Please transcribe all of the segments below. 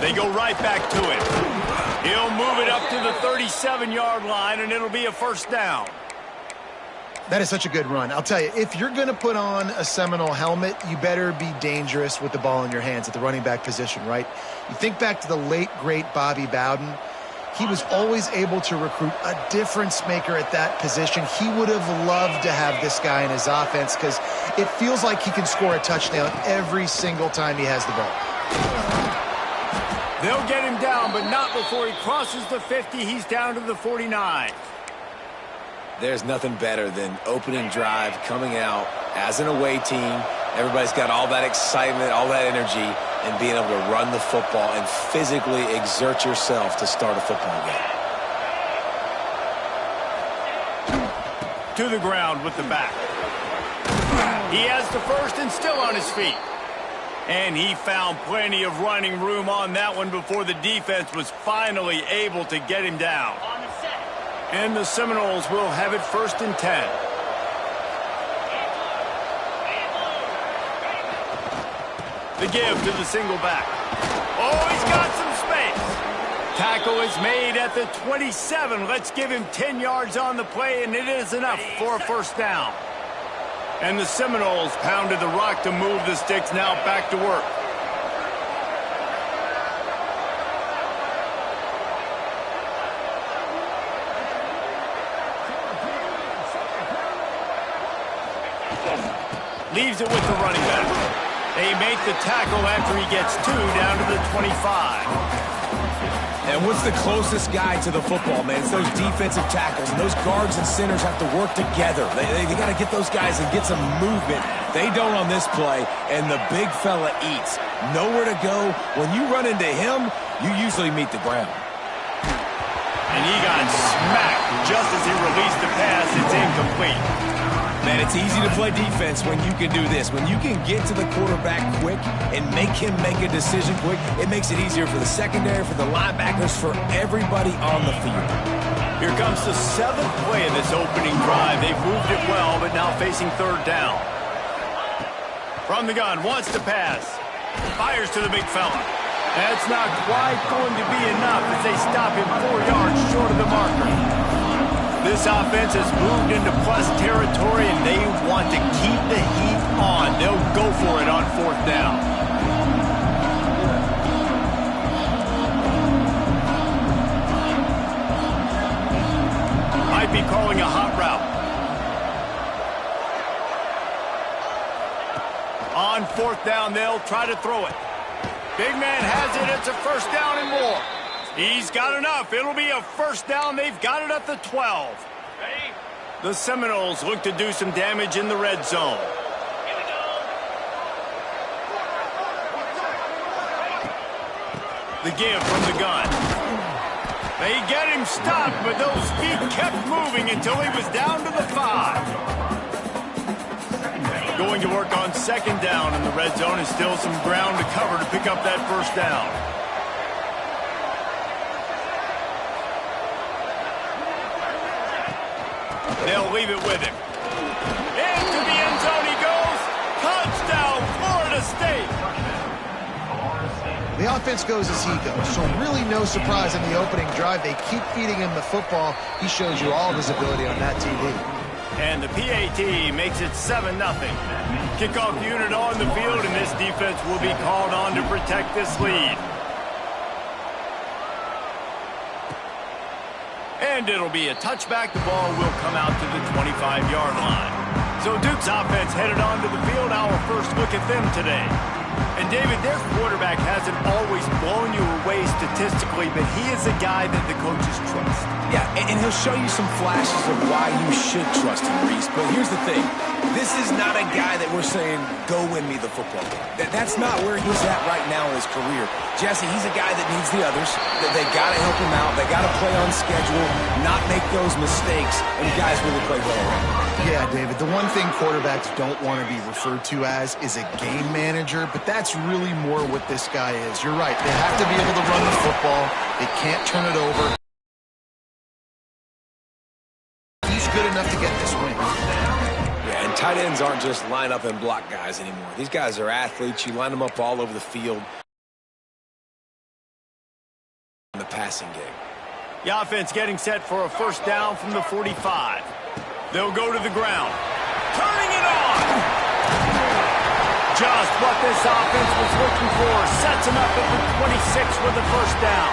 They go right back to it. He'll move it up to the 37-yard line, and it'll be a first down. That is such a good run. I'll tell you, if you're going to put on a Seminole helmet, you better be dangerous with the ball in your hands at the running back position, right? You think back to the late, great Bobby Bowden. He was always able to recruit a difference maker at that position. He would have loved to have this guy in his offense because it feels like he can score a touchdown every single time he has the ball. They'll get him down, but not before he crosses the 50. He's down to the 49. There's nothing better than opening drive, coming out as an away team. Everybody's got all that excitement, all that energy, and being able to run the football and physically exert yourself to start a football game. To the ground with the back. He has the first and still on his feet. And he found plenty of running room on that one before the defense was finally able to get him down. And the Seminoles will have it first and 10. The give to the single back. Oh, he's got some space. Tackle is made at the 27. Let's give him 10 yards on the play, and it is enough for a first down. And the Seminoles pounded the rock to move the sticks. Now back to work. Leaves it with the running back. They make the tackle after he gets 2 down to the 25. And what's the closest guy to the football, man? It's those defensive tackles. And those guards and centers have to work together. They got to get those guys and get some movement. They don't on this play, and the big fella eats. Nowhere to go. When you run into him, you usually meet the ground. And he got smacked just as he released the pass. It's incomplete. Man, it's easy to play defense when you can do this. When you can get to the quarterback quick and make him make a decision quick, it makes it easier for the secondary, for the linebackers, for everybody on the field. Here comes the 7th play of this opening drive. They've moved it well, but now facing third down. From the gun, wants to pass. Fires to the big fella. That's not quite going to be enough as they stop him 4 yards short of the marker. This offense has moved into plus territory, and they want to keep the heat on. They'll go for it on 4th down. Might be calling a hot route. On 4th down, they'll try to throw it. Big man has it. It's a first down and more. He's got enough. It'll be a first down. They've got it at the 12. The Seminoles look to do some damage in the red zone. The give from the gun. They get him stopped, but those feet kept moving until he was down to the 5. Going to work on 2nd down in the red zone, and still some ground to cover to pick up that first down. They'll leave it with him. Into the end zone he goes. Touchdown, Florida State. The offense goes as he goes, so really no surprise in the opening drive. They keep feeding him the football. He shows you all of his ability on that TV. And the PAT makes it 7-0. Kickoff unit on the field, and this defense will be called on to protect this lead. And it'll be a touchback. The ball will come out to the 25-yard line. So Duke's offense headed on to the field. Our first look at them today. And David, their quarterback hasn't always blown you away statistically, but he is a guy that the coaches trust. Yeah, and he'll show you some flashes of why you should trust him, Reese. But here's the thing. This is not a guy that we're saying, go win me the football game. That's not where he's at right now in his career. Jesse, he's a guy that needs the others. They got to help him out. They got to play on schedule, not make those mistakes, and guys really play well. Yeah, David, the one thing quarterbacks don't want to be referred to as is a game manager, but that's really more what this guy is. You're right. They have to be able to run the football. They can't turn it over. He's good enough to get this win. Yeah, and tight ends aren't just line up and block guys anymore. These guys are athletes. You line them up all over the field. in the passing game. The offense getting set for a first down from the 45. They'll go to the ground. Turning it on! Just what this offense was looking for. Sets him up at the 26 with a first down.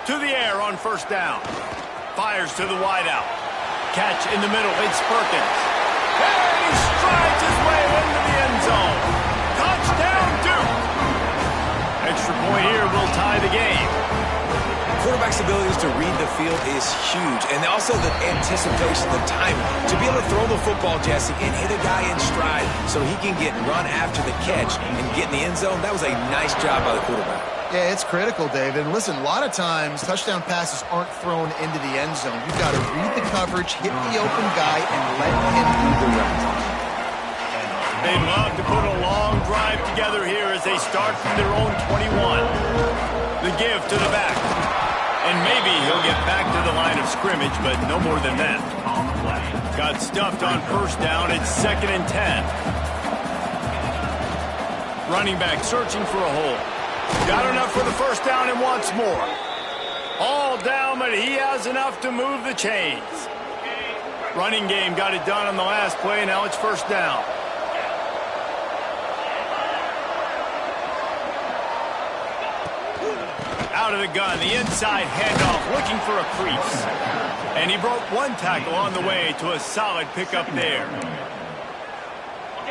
To the air on first down. Fires to the wideout. Catch in the middle. It's Perkins. And he strides his way into the end zone. Touchdown, Duke. Extra point here will tie the game. Quarterback's abilities to read the field is huge, and also the anticipation, the timing. To be able to throw the football, Jesse, and hit a guy in stride so he can get run after the catch and get in the end zone, that was a nice job by the quarterback. Yeah, it's critical, Dave. And listen, a lot of times touchdown passes aren't thrown into the end zone. You've got to read the coverage, hit the open guy, and let him do the rest. They'd love to put a long drive together here as they start from their own 21. The give to the back. And maybe he'll get back to the line of scrimmage, but no more than that. Got stuffed on first down. It's 2nd and 10. Running back searching for a hole. Got enough for the first down and wants more. All down, but he has enough to move the chains. Running game got it done on the last play. Now it's first down. Out of the gun, the inside handoff, looking for a crease. And he broke one tackle on the way to a solid pickup there.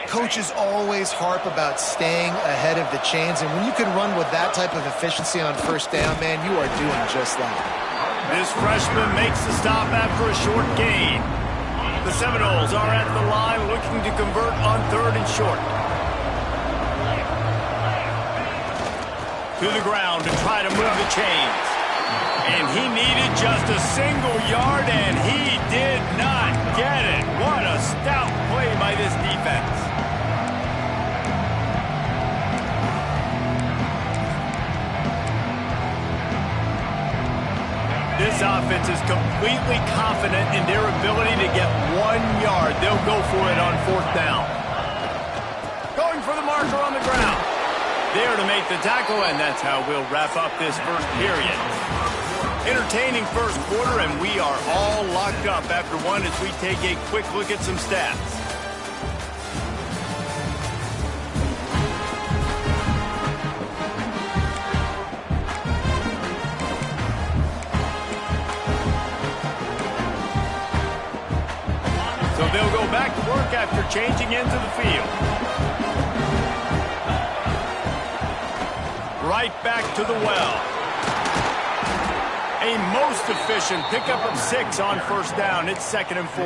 Coaches always harp about staying ahead of the chains, and when you can run with that type of efficiency on first down, man, you are doing just that. This freshman makes the stop after a short gain. The Seminoles are at the line looking to convert on 3rd and short. To the ground to try to move the chains. And he needed just a single yard, and he did not get it. What a stout play by this defense. This offense is completely confident in their ability to get 1 yard. They'll go for it on 4th down. Going for the marker on the ground. There to make the tackle, and that's how we'll wrap up this first period. Entertaining first quarter, and we are all locked up after one as we take a quick look at some stats. So they'll go back to work after changing into the field. Right back to the well. A most efficient pickup of 6 on first down. It's 2nd and 4.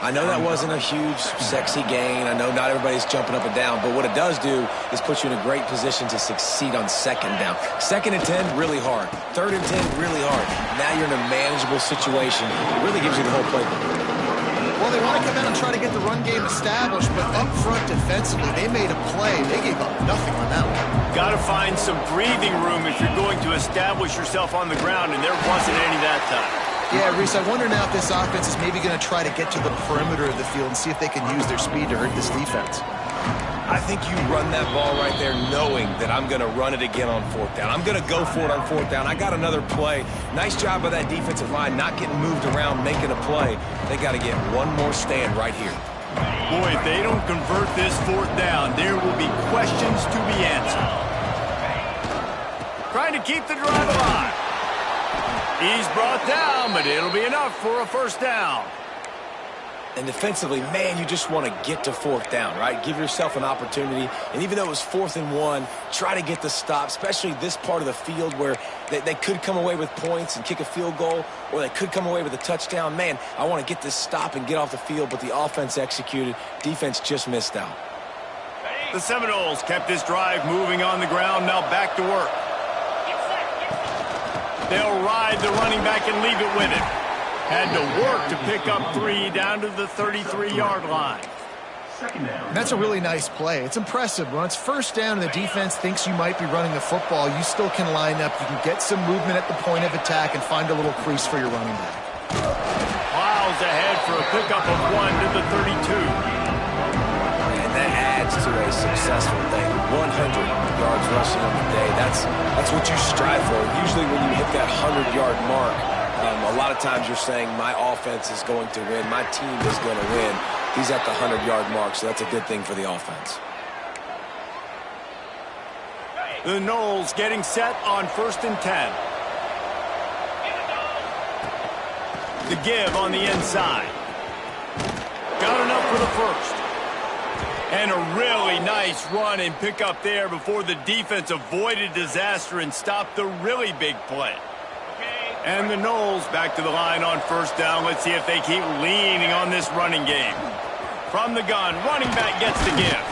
I know that wasn't a huge, sexy gain. I know not everybody's jumping up and down, but what it does do is put you in a great position to succeed on 2nd down. 2nd and 10, really hard. 3rd and 10, really hard. Now you're in a manageable situation. It really gives you the whole playbook. Well, they want to come out and try to get the run game established, but up front defensively, they made a play. They gave up nothing on that one. Got to find some breathing room if you're going to establish yourself on the ground, and there wasn't any that time. Yeah, Reese, I wonder now if this offense is maybe going to try to get to the perimeter of the field and see if they can use their speed to hurt this defense. I think you run that ball right there knowing that I'm going to run it again on 4th down. I'm going to go for it on 4th down. I got another play. Nice job by that defensive line not getting moved around, making a play. They got to get one more stand right here. Boy, if they don't convert this 4th down, there will be questions to be answered. Trying to keep the drive alive. He's brought down, but it'll be enough for a first down. And defensively, man, you just want to get to 4th down, right? Give yourself an opportunity. And even though it was 4th and 1, try to get the stop, especially this part of the field where they could come away with points and kick a field goal, or they could come away with a touchdown. Man, I want to get this stop and get off the field, but the offense executed. Defense just missed out. The Seminoles kept this drive moving on the ground. Now back to work. They'll ride the running back and leave it with him. Had to work to pick up 3 down to the 33-yard line. And that's a really nice play. It's impressive. When it's first down and the defense thinks you might be running the football, you still can line up. You can get some movement at the point of attack and find a little crease for your running back. Plows ahead for a pickup of 1 to the 32. And that adds to a successful day. 100 yards rushing on the day. That's what you strive for. Usually when you hit that 100-yard mark, a lot of times you're saying my offense is going to win, my team is going to win. He's at the 100-yard mark, so that's a good thing for the offense. The Noles getting set on 1st and 10. The give on the inside. Got enough for the first. And a really nice run and pick up there before the defense avoided disaster and stopped the really big play. And the Noles back to the line on 1st down. Let's see if they keep leaning on this running game. From the gun, running back gets the give.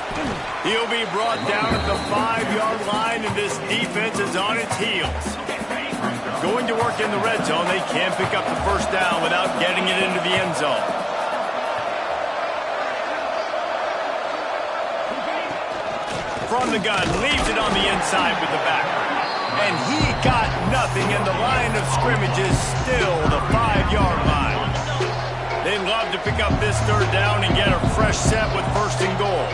He'll be brought down at the 5-yard line, and this defense is on its heels. Going to work in the red zone, they can't pick up the 1st down without getting it into the end zone. From the gun, leaves it on the inside with the back. And he got nothing, and the line of scrimmage is still the 5-yard line. They'd love to pick up this 3rd down and get a fresh set with 1st and goal.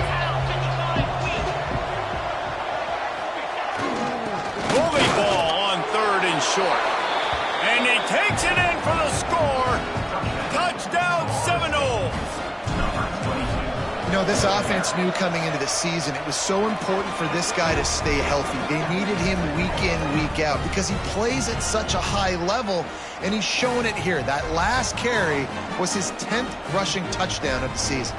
Bully ball on 3rd and short. And he takes it in for the score. Touchdown, Seminoles. You know, this offense knew coming into the season it was so important for this guy to stay healthy. They needed him week in, week out because he plays at such a high level, and he's showing it here. That last carry was his 10th rushing touchdown of the season.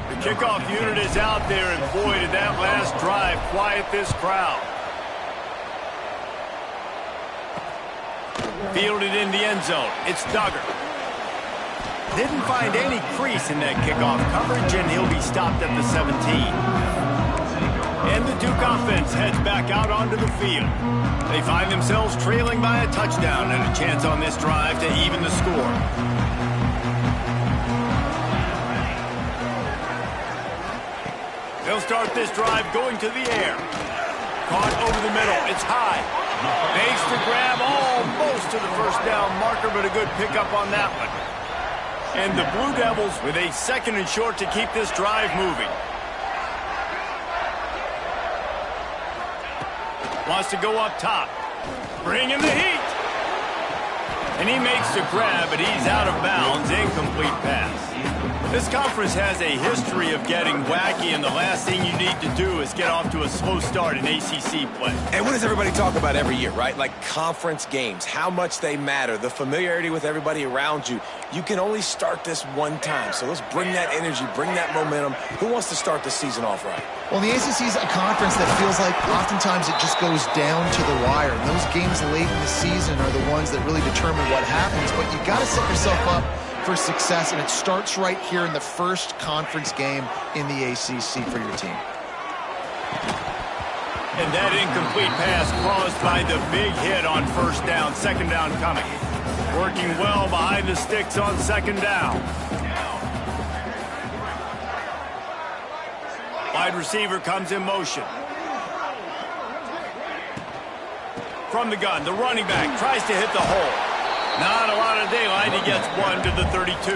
The kickoff unit is out there, and boy, did that last drive quiet this crowd. Fielded in the end zone. It's Duggar. Didn't find any crease in that kickoff coverage, and he'll be stopped at the 17. And the Duke offense heads back out onto the field. They find themselves trailing by a touchdown and a chance on this drive to even the score. They'll start this drive going to the air. Caught over the middle. It's high. Makes the grab almost to the 1st down marker, but a good pickup on that one. And the Blue Devils with a 2nd and short to keep this drive moving. Wants to go up top. Bringing the heat. And he makes the grab, but he's out of bounds. Incomplete pass. This conference has a history of getting wacky, and the last thing you need to do is get off to a slow start in ACC play. And what does everybody talk about every year, right? Like conference games, how much they matter, the familiarity with everybody around you. You can only start this one time, so let's bring that energy, bring that momentum. Who wants to start the season off right? Well, the ACC is a conference that feels like oftentimes it just goes down to the wire. And those games late in the season are the ones that really determine what happens. But you got to set yourself up for success, and it starts right here in the first conference game in the ACC for your team. And that incomplete pass caused by the big hit on 1st down, 2nd down coming. Working well behind the sticks on 2nd down. Wide receiver comes in motion. From the gun, the running back tries to hit the hole. Not a lot of daylight. He gets 1 to the 32.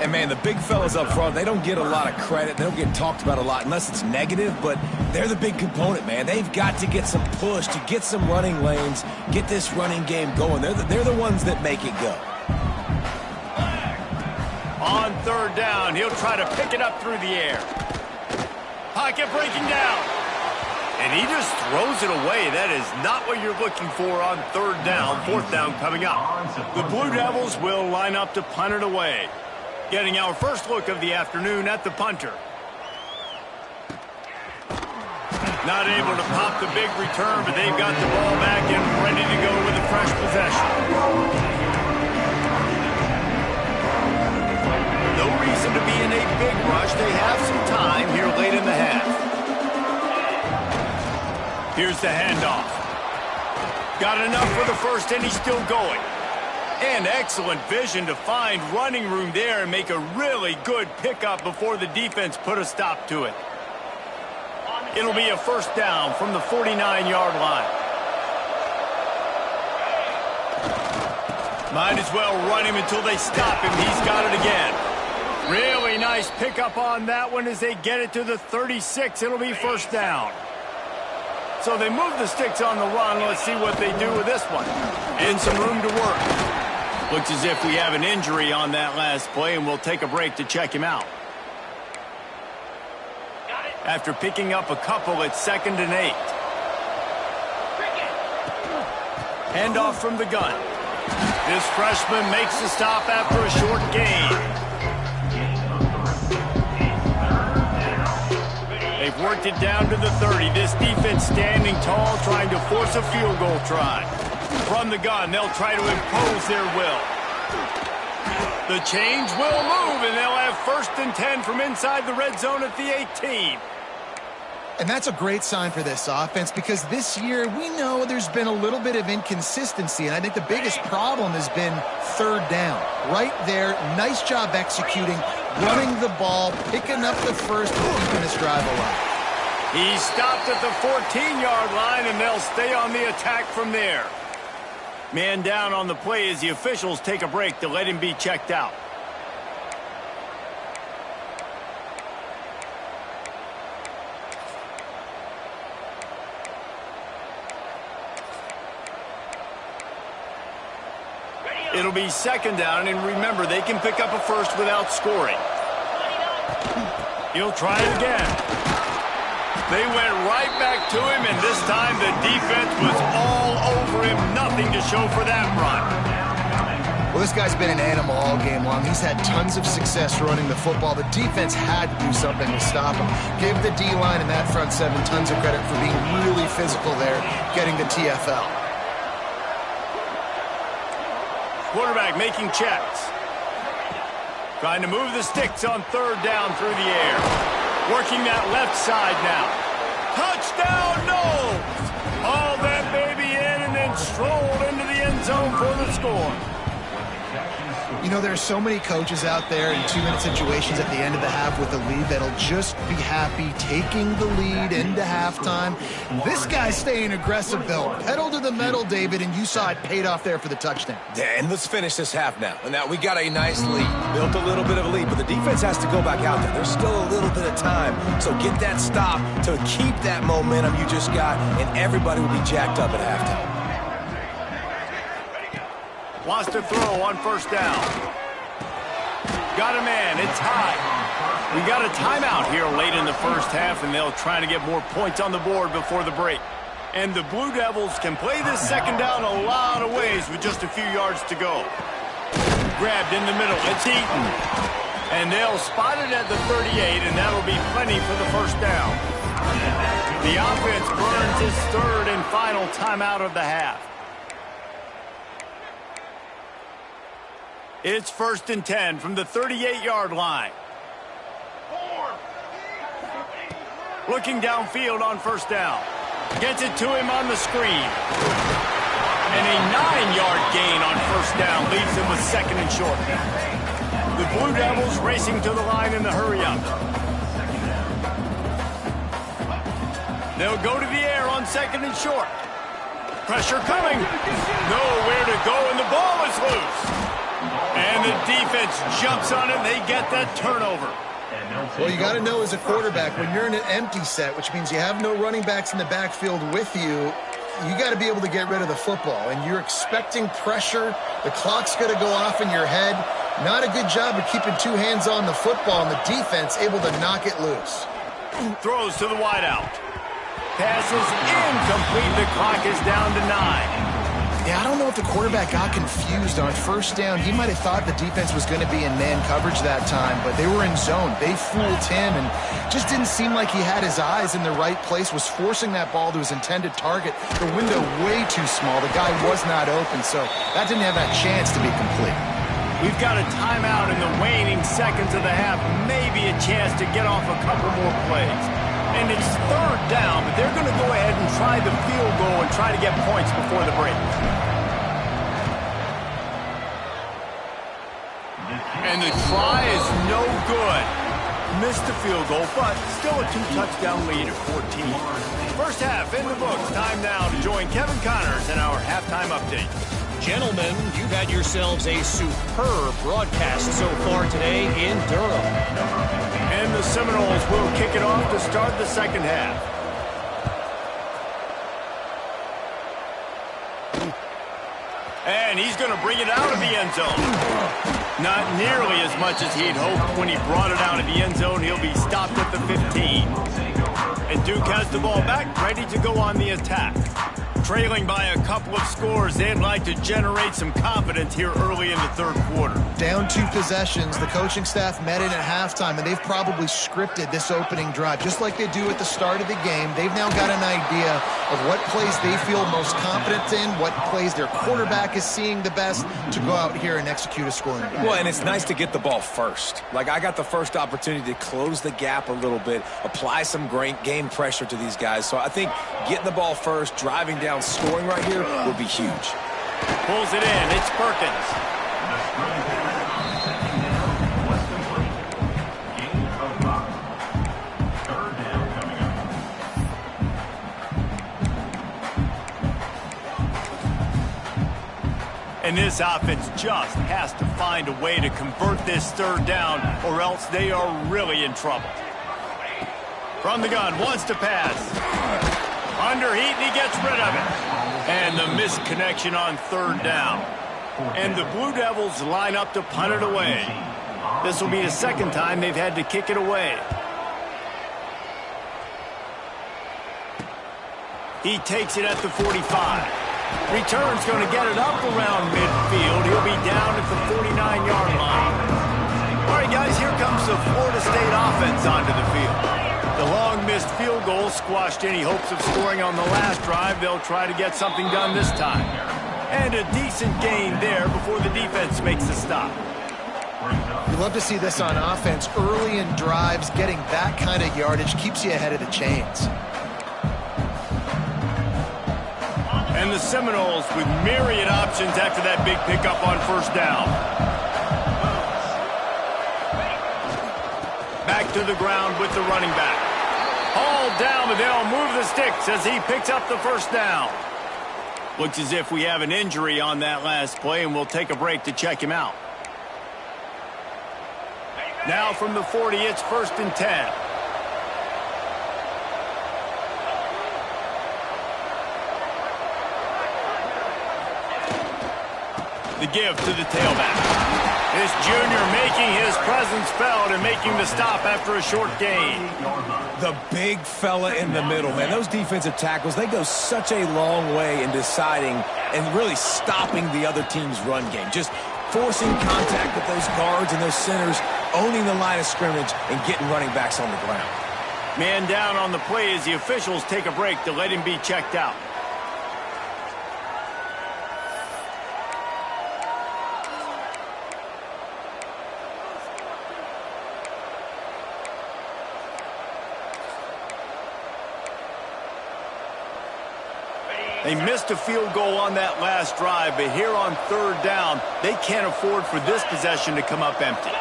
And, man, the big fellas up front, they don't get a lot of credit. They don't get talked about a lot unless it's negative, but they're the big component, man. They've got to get some push, to get some running lanes, get this running game going. They're the ones that make it go. On 3rd down, he'll try to pick it up through the air. Pocket breaking down. And he just throws it away. That is not what you're looking for on 3rd down. 4th down coming up. The Blue Devils will line up to punt it away. Getting our first look of the afternoon at the punter. Not able to pop the big return, but they've got the ball back and ready to go with a fresh possession. No reason to be in a big rush. They have some time here late in the half. Here's the handoff. Got enough for the first, and he's still going. And excellent vision to find running room there and make a really good pickup before the defense put a stop to it. It'll be a 1st down from the 49-yard line. Might as well run him until they stop him. He's got it again. Really nice pickup on that one as they get it to the 36. It'll be first down. So they move the sticks on the run. Let's see what they do with this one. And some room to work. Looks as if we have an injury on that last play, and we'll take a break to check him out. After picking up a couple, it's 2nd and 8. Handoff from the gun. This freshman makes the stop after a short gain. They've worked it down to the 30. This defense standing tall, trying to force a field goal try. From the gun, they'll try to impose their will. The change will move, and they'll have 1st and 10 from inside the red zone at the 18. And that's a great sign for this offense because this year we know there's been a little bit of inconsistency, and I think the biggest problem has been 3rd down. Right there, nice job executing, running the ball, picking up the first, and keeping this drive alive. He stopped at the 14-yard line, and they'll stay on the attack from there. Man down on the play as the officials take a break to let him be checked out. It'll be 2nd down, and remember, they can pick up a first without scoring. He'll try it again. They went right back to him, and this time the defense was all over him. Nothing to show for that run. Well, this guy's been an animal all game long. He's had tons of success running the football. The defense had to do something to stop him. Give the D-line and that front 7 tons of credit for being really physical there, getting the TFL. Quarterback making checks. Trying to move the sticks on 3rd down through the air. Working that left side now. Touchdown, Knowles! Hauled that baby in and then strolled into the end zone for the score. You know, there are so many coaches out there in 2-minute situations at the end of the half with a lead that'll just be happy taking the lead into halftime. This guy's staying aggressive, though. Pedal to the metal, David, and you saw it paid off there for the touchdown. Yeah, and let's finish this half now. Now, we got a nice lead. Built a little bit of a lead, but the defense has to go back out there. There's still a little bit of time. So get that stop to keep that momentum you just got, and everybody will be jacked up at halftime. Wants to throw on 1st down. Got a man. It's high. We got a timeout here late in the first half, and they'll try to get more points on the board before the break. And the Blue Devils can play this 2nd down a lot of ways with just a few yards to go. Grabbed in the middle. It's Eaton. And they'll spot it at the 38, and that'll be plenty for the 1st down. The offense burns its 3rd and final timeout of the half. It's 1st and 10 from the 38-yard line. Looking downfield on 1st down. Gets it to him on the screen. And a 9-yard gain on 1st down leaves him with 2nd and short. The Blue Devils racing to the line in the hurry-up. They'll go to the air on 2nd and short. Pressure coming. Nowhere to go, and the ball is loose. And the defense jumps on it, and they get that turnover. Well, you got to know as a quarterback, when you're in an empty set, which means you have no running backs in the backfield with you, you got to be able to get rid of the football. And you're expecting pressure. The clock's going to go off in your head. Not a good job of keeping 2 hands on the football, and the defense able to knock it loose. Throws to the wideout. Passes incomplete. The clock is down to 9. Yeah, I don't know if the quarterback got confused on 1st down. He might have thought the defense was going to be in man coverage that time, but they were in zone. They fooled him and just didn't seem like he had his eyes in the right place, was forcing that ball to his intended target. The window way too small. The guy was not open, so that didn't have that chance to be complete. We've got a timeout in the waning seconds of the half. Maybe a chance to get off a couple more plays. And it's 3rd down, but they're going to go ahead and try the field goal and try to get points before the break. And the try is no good. Missed the field goal, but still a 2-touchdown lead at 14. First half in the books. Time now to join Kevin Connors in our halftime update. Gentlemen, you've had yourselves a superb broadcast so far today in Durham. And the Seminoles will kick it off to start the second half. And he's going to bring it out of the end zone. Not nearly as much as he'd hoped when he brought it out of the end zone. He'll be stopped at the 15. And Duke has the ball back, ready to go on the attack. Trailing by a couple of scores, they'd like to generate some confidence here early in the third quarter. Down 2 possessions, the coaching staff met in at halftime, and they've probably scripted this opening drive. Just like they do at the start of the game, they've now got an idea of what plays they feel most confident in, what plays their quarterback is seeing the best to go out here and execute a scoring drive. Well, and it's nice to get the ball first. Like, I got the first opportunity to close the gap a little bit, apply some great game pressure to these guys. So I think getting the ball first, driving down, scoring right here will be huge. Pulls it in. It's Perkins. And this offense just has to find a way to convert this third down, or else they are really in trouble. From the gun, wants to pass. Under heat, and he gets rid of it. And the missed connection on third down. And the Blue Devils line up to punt it away. This will be the second time they've had to kick it away. He takes it at the 45. Return's going to get it up around midfield. He'll be down at the 49-yard line. All right, guys, here comes the Florida State offense onto the field. The long missed field goal squashed any hopes of scoring on the last drive. They'll try to get something done this time. And a decent gain there before the defense makes the stop. You love to see this on offense. Early in drives, getting that kind of yardage keeps you ahead of the chains. And the Seminoles with myriad options after that big pickup on first down. Back to the ground with the running back. Hauled down, but they'll move the sticks as he picks up the first down. Looks as if we have an injury on that last play, and we'll take a break to check him out. Now from the 40, it's 1st and 10. The give to the tailback. This junior making his presence felt and making the stop after a short gain. The big fella in the middle, man. Those defensive tackles, they go such a long way in deciding and really stopping the other team's run game. Just forcing contact with those guards and those centers, owning the line of scrimmage, and getting running backs on the ground. Man down on the play as the officials take a break to let him be checked out. They missed a field goal on that last drive, but here on third down, they can't afford for this possession to come up empty.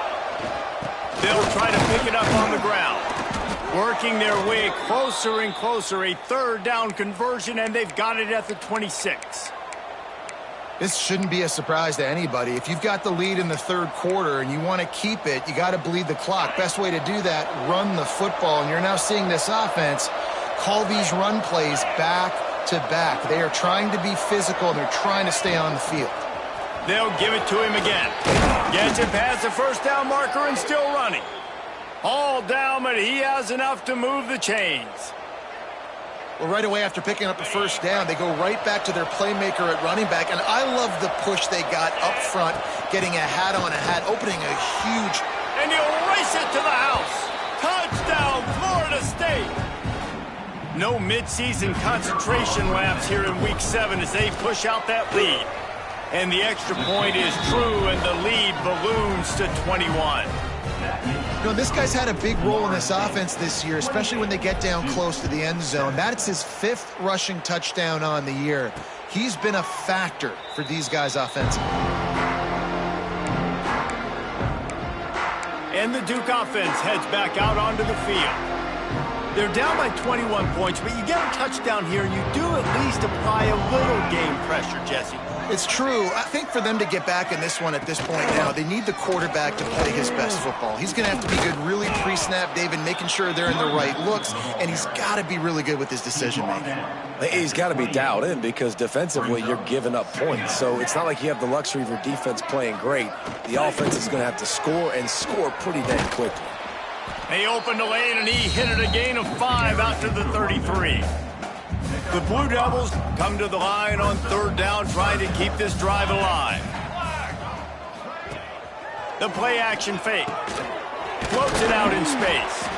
They'll try to pick it up on the ground. Working their way closer and closer, a third down conversion, and they've got it at the 26. This shouldn't be a surprise to anybody. If you've got the lead in the third quarter and you want to keep it, you got to bleed the clock. Best way to do that, run the football. And you're now seeing this offense call these run plays back to back. They are trying to be physical, and they're trying to stay on the field. They'll give it to him again. Gets it past the first down marker and still running. All down, but he has enough to move the chains. Well, right away after picking up a first down, they go right back to their playmaker at running back, and I love the push they got up front, getting a hat on a hat, opening a huge... And he'll race it to the house. Touchdown, Florida State. No midseason concentration laps here in Week 7 as they push out that lead. And the extra point is true, and the lead balloons to 21. You know, this guy's had a big role in this offense this year, especially when they get down close to the end zone. That's his 5th rushing touchdown on the year. He's been a factor for these guys offensively. And the Duke offense heads back out onto the field. They're down by 21 points, but you get a touchdown here, and you do at least apply a little game pressure, Jesse. It's true. I think for them to get back in this one at this point now, they need the quarterback to play his best football. He's going to have to be good really pre-snap, David, making sure they're in the right looks, and he's got to be really good with his decision-making. He's got to be dialed in because defensively you're giving up points. So it's not like you have the luxury of your defense playing great. The offense is going to have to score and score pretty dang quickly. They opened the lane, and he hit it a gain of 5 out to the 33. The Blue Devils come to the line on 3rd down, trying to keep this drive alive. The play-action fake. Floats it out in space.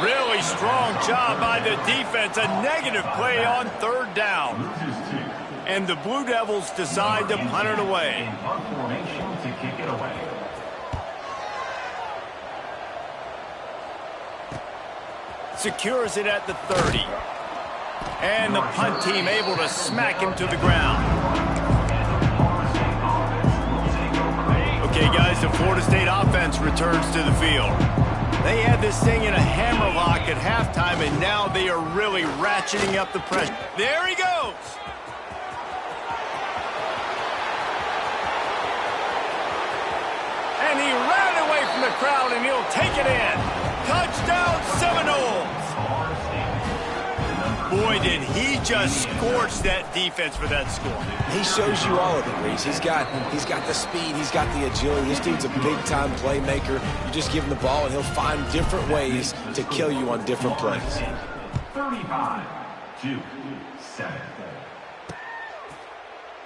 Really strong job by the defense. A negative play on 3rd down. And the Blue Devils decide to punt it away. Secures it at the 30. And the punt team able to smack him to the ground. Okay, guys, the Florida State offense returns to the field. They had this thing in a hammerlock at halftime, and now they are really ratcheting up the pressure. There he goes. And he ran away from the crowd, and he'll take it in. Touchdown, Seminoles. Boy, did he just scorch that defense for that score. He shows you all of it, Reese. He's got the speed, he's got the agility. This dude's a big-time playmaker. You just give him the ball, and he'll find different ways to kill you on different plays. 35-7.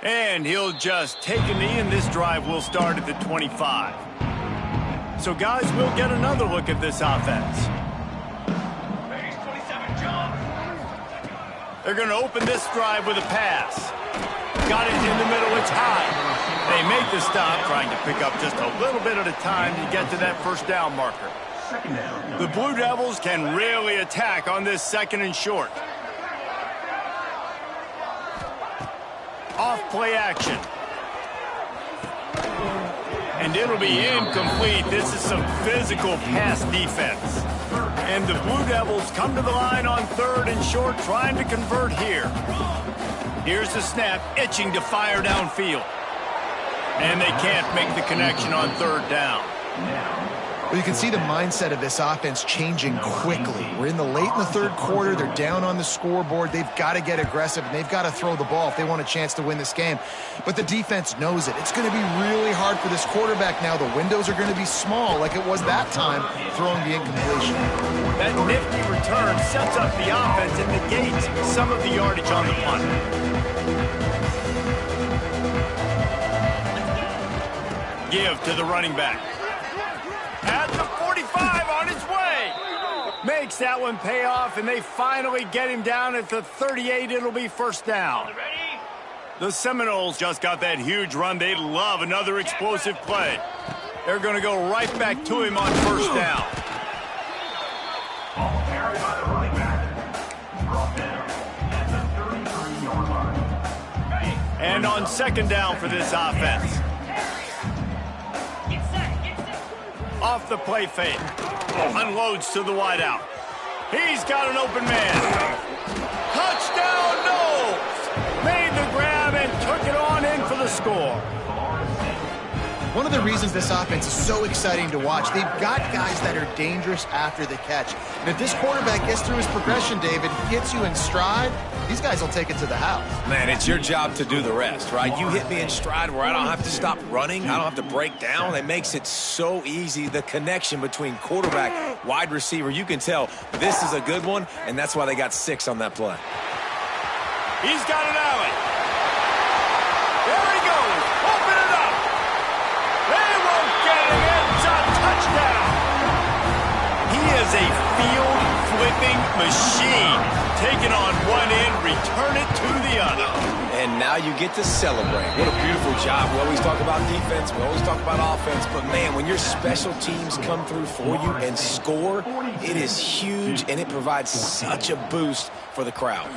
And he'll just take a knee, and this drive will start at the 25. So, guys, we'll get another look at this offense. They're going to open this drive with a pass. Got it in the middle. It's high. They make the stop, trying to pick up just a little bit at a time to get to that 1st down marker. The Blue Devils can really attack on this 2nd and short. Off play action. And it'll be incomplete. This is some physical pass defense. And the Blue Devils come to the line on 3rd and short, trying to convert here. Here's the snap, itching to fire downfield. And they can't make the connection on 3rd down. Well, you can see the mindset of this offense changing quickly. We're in the 3rd quarter. They're down on the scoreboard. They've got to get aggressive, and they've got to throw the ball if they want a chance to win this game. But the defense knows it. It's going to be really hard for this quarterback now. The windows are going to be small like it was that time throwing the incompletion. That nifty return sets up the offense and negates some of the yardage on the punt. Give to the running back. At the 45, on his way. Makes that one pay off, and they finally get him down at the 38. It'll be 1st down. The Seminoles just got that huge run. They love another explosive play. They're going to go right back to him on 1st down. Ball carried by the running back. Brought down at the 33-yard line. And on 2nd down for this offense. Off the play fake. Unloads to the wideout. He's got an open man. Touchdown, Knowles! Made the grab and took it on in for the score. One of the reasons this offense is so exciting to watch, they've got guys that are dangerous after the catch. And if this quarterback gets through his progression, David, gets you in stride, these guys will take it to the house. Man, it's your job to do the rest, right? You hit me in stride where I don't have to stop running. I don't have to break down. It makes it so easy, the connection between quarterback, wide receiver. You can tell this is a good one, and that's why they got 6 on that play. He's got an alley. There he goes. Open it up. They won't get him. It's a touchdown. He is a field-flipping machine. Taking on one end, return it to the other. And now you get to celebrate. What a beautiful job. We always talk about defense. We always talk about offense. But, man, when your special teams come through for you and score, it is huge, and it provides such a boost for the crowd.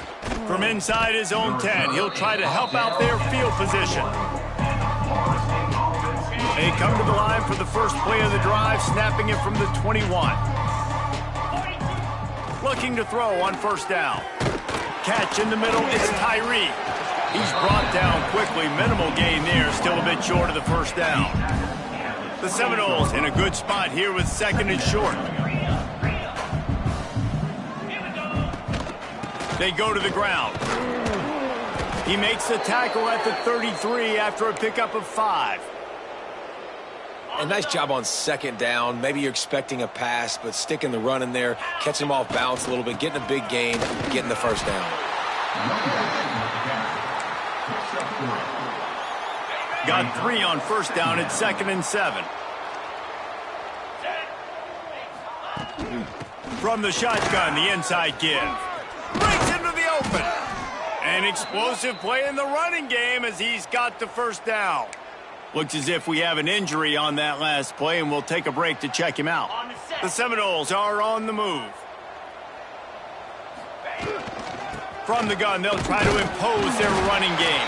From inside his own 10, he'll try to help out their field position. They come to the line for the first play of the drive, snapping it from the 21. Looking to throw on first down. Catch in the middle, it's Tyree. He's brought down quickly. Minimal gain there, still a bit short of the first down. The Seminoles in a good spot here with second and short. They go to the ground. He makes the tackle at the 33 after a pickup of 5. A nice job on second down. Maybe you're expecting a pass, but sticking the run in there, catching him off balance a little bit, getting a big gain, getting the first down. Got 3 on first down at 2nd and 7. From the shotgun, the inside give. Breaks into the open. An explosive play in the running game as he's got the first down. Looks as if we have an injury on that last play, and we'll take a break to check him out. The Seminoles are on the move. From the gun, they'll try to impose their running game.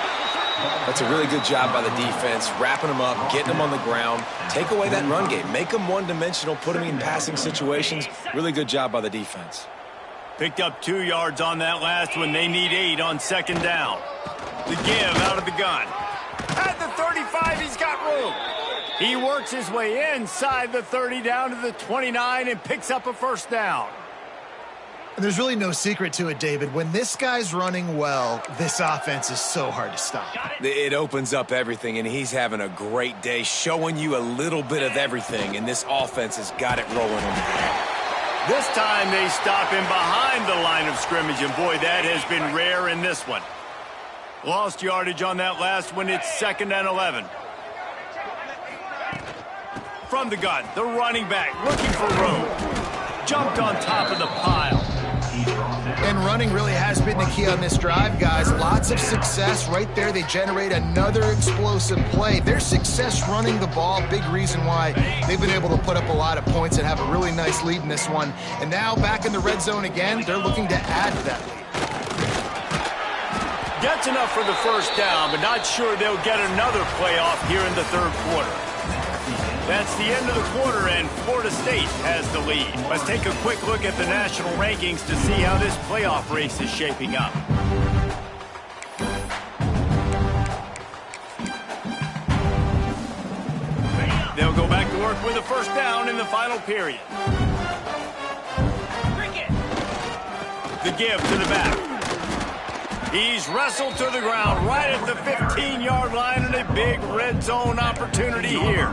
That's a really good job by the defense, wrapping them up, getting them on the ground. Take away that run game. Make them one-dimensional, put them in passing situations. Really good job by the defense. Picked up 2 yards on that last one. They need 8 on second down. The give out of the gun. At the 35, he's got room. He works his way inside the 30 down to the 29 and picks up a first down. And there's really no secret to it, David. When this guy's running well, this offense is so hard to stop. It opens up everything, and he's having a great day, showing you a little bit of everything, and this offense has got it rolling on the ground. This time they stop him behind the line of scrimmage, and boy, that has been rare in this one. Lost yardage on that last one. It's 2nd and 11. From the gun, the running back looking for room. Jumped on top of the pile. And running really has been the key on this drive, guys. Lots of success right there. They generate another explosive play. Their success running the ball, big reason why they've been able to put up a lot of points and have a really nice lead in this one. And now back in the red zone again, they're looking to add to that lead. Gets enough for the first down, but not sure they'll get another playoff here in the third quarter. That's the end of the quarter, and Florida State has the lead. Let's take a quick look at the national rankings to see how this playoff race is shaping up. They'll go back to work with a first down in the final period. The give to the back. He's wrestled to the ground right at the 15-yard line, and a big red zone opportunity here.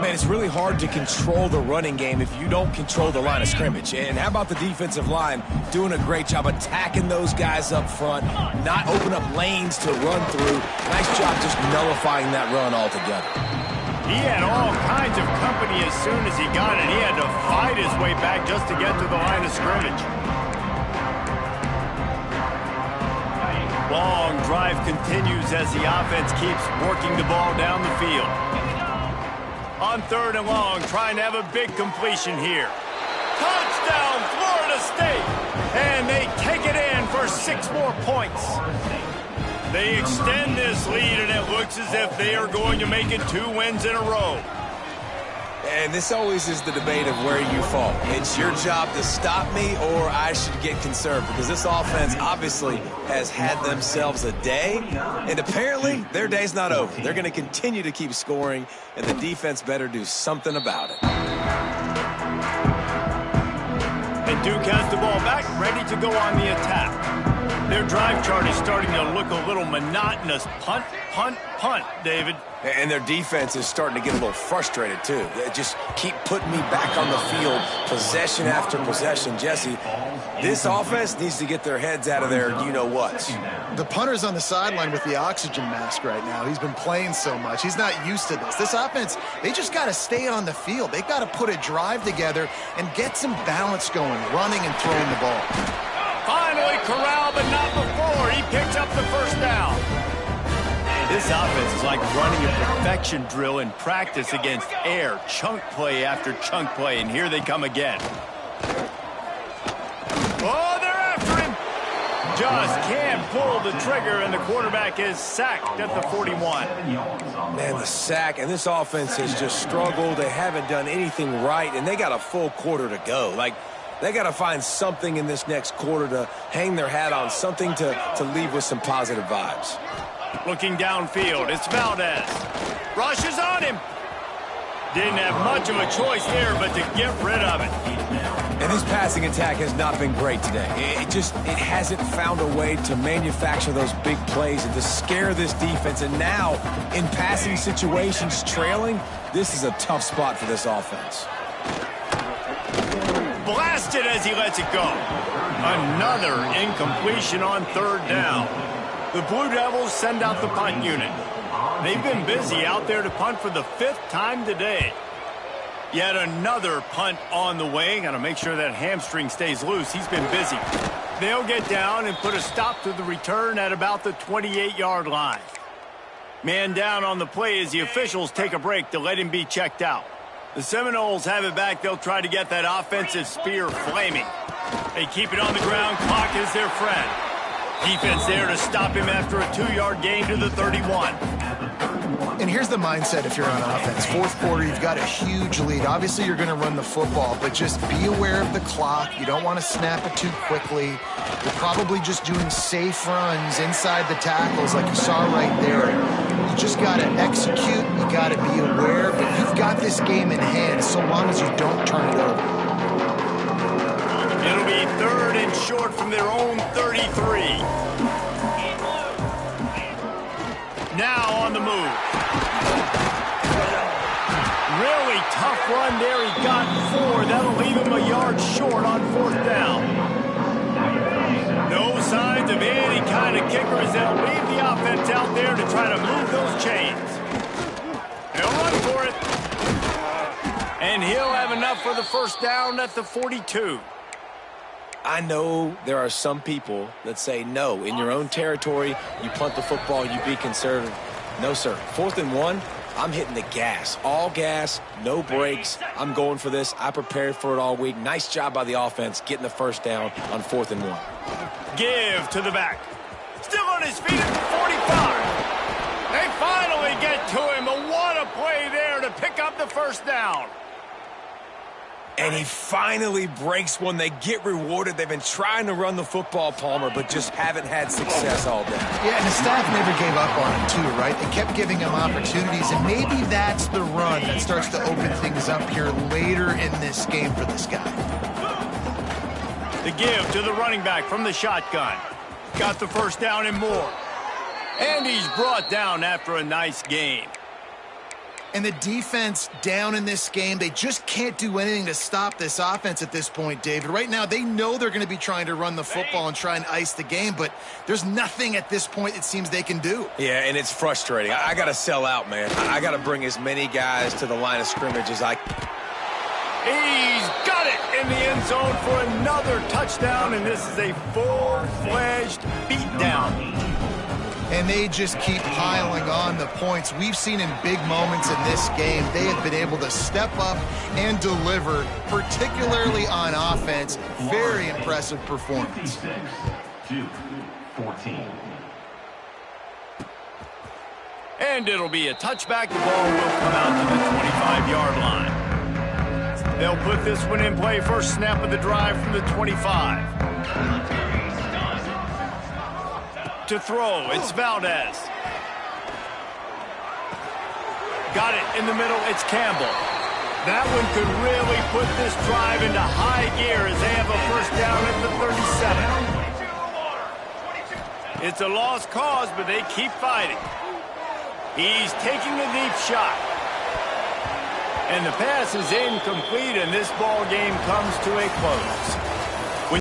Man, it's really hard to control the running game if you don't control the line of scrimmage. And how about the defensive line doing a great job attacking those guys up front, not open up lanes to run through. Nice job just nullifying that run altogether. He had all kinds of company as soon as he got it. He had to fight his way back just to get to the line of scrimmage. Long drive continues as the offense keeps working the ball down the field. On 3rd and long, trying to have a big completion here. Touchdown, Florida State! And they take it in for 6 more points. They extend this lead, and it looks as if they are going to make it 2 wins in a row. And this always is the debate of where you fall. It's your job to stop me, or I should get concerned, because this offense obviously has had themselves a day, and apparently their day's not over. They're going to continue to keep scoring, and the defense better do something about it. And Duke has the ball back, ready to go on the attack. Their drive chart is starting to look a little monotonous. Punt, punt, punt, David. And their defense is starting to get a little frustrated, too. They just keep putting me back on the field, possession after possession. Jesse, this offense needs to get their heads out of their you-know-whats. The punter's on the sideline with the oxygen mask right now. He's been playing so much. He's not used to this. This offense, they just got to stay on the field. They've got to put a drive together and get some balance going, running and throwing the ball. Finally corralled, but not before. He picks up the first down. This offense is like running a perfection drill in practice against air. Chunk play after chunk play, and here they come again. Oh, they're after him. Just can't pull the trigger, and the quarterback is sacked at the 41. Man, the sack, and this offense has just struggled. They haven't done anything right, and they got a full quarter to go. Like, They got to find something in this next quarter to hang their hat on, something to leave with some positive vibes. Looking downfield, it's Valdez. Rushes on him. Didn't have much of a choice there, but to get rid of it. And this passing attack has not been great today. It hasn't found a way to manufacture those big plays and to scare this defense. And now, in passing situations, trailing, this is a tough spot for this offense. Blasted as he lets it go. Another incompletion on third down. The Blue Devils send out the punt unit. They've been busy out there to punt for the 5th time today. Yet another punt on the way. Got to make sure that hamstring stays loose. He's been busy. They'll get down and put a stop to the return at about the 28-yard line. Man down on the play as the officials take a break to let him be checked out. The Seminoles have it back. They'll try to get that offensive spear flaming. They keep it on the ground. Clock is their friend. Defense there to stop him after a 2-yard gain to the 31. And here's the mindset if you're on offense. Fourth quarter, you've got a huge lead. Obviously, you're going to run the football, but just be aware of the clock. You don't want to snap it too quickly. You're probably just doing safe runs inside the tackles like you saw right there. You just got to execute. You got to be aware, but you've got this game in hand so long as you don't turn it over. It'll be 3rd and short from their own 33. Now on the move. Really tough run there. He got 4. That'll leave him a yard short on 4th down. No signs of any kind of kickers. They'll leave the offense out there to try to move those chains. They'll run for it. And he'll have enough for the 1st down at the 42. I know there are some people that say, no, in your own territory, you punt the football, you be conservative. No, sir. 4th and 1, I'm hitting the gas. All gas, no brakes. I'm going for this. I prepared for it all week. Nice job by the offense getting the 1st down on 4th and 1. Give to the back. Still on his feet at the 45. They finally get to him. But what a play there to pick up the 1st down. And he finally breaks one. They get rewarded. They've been trying to run the football, Palmer, but just haven't had success all day. Yeah, and the staff never gave up on him, too, right? They kept giving him opportunities, and maybe that's the run that starts to open things up here later in this game for this guy. The give to the running back from the shotgun. Got the 1st down and more. And he's brought down after a nice game. And the defense down in this game, they just can't do anything to stop this offense at this point, David. Right now, they know they're going to be trying to run the football and try and ice the game, but there's nothing at this point it seems they can do. Yeah, and it's frustrating. I got to sell out, man. I got to bring as many guys to the line of scrimmage as I can. He's got it in the end zone for another touchdown, and this is a full-fledged beatdown. And they just keep piling on the points. We've seen in big moments in this game, they have been able to step up and deliver, particularly on offense. Very impressive performance. 56-14. And it'll be a touchback. The ball will come out to the 25-yard line. They'll put this one in play. First snap of the drive from the 25. To throw, it's Valdez. Got it in the middle, it's Campbell. That one could really put this drive into high gear as they have a 1st down at the 37. It's a lost cause, but they keep fighting. He's taking a deep shot. And the pass is incomplete, and this ball game comes to a close.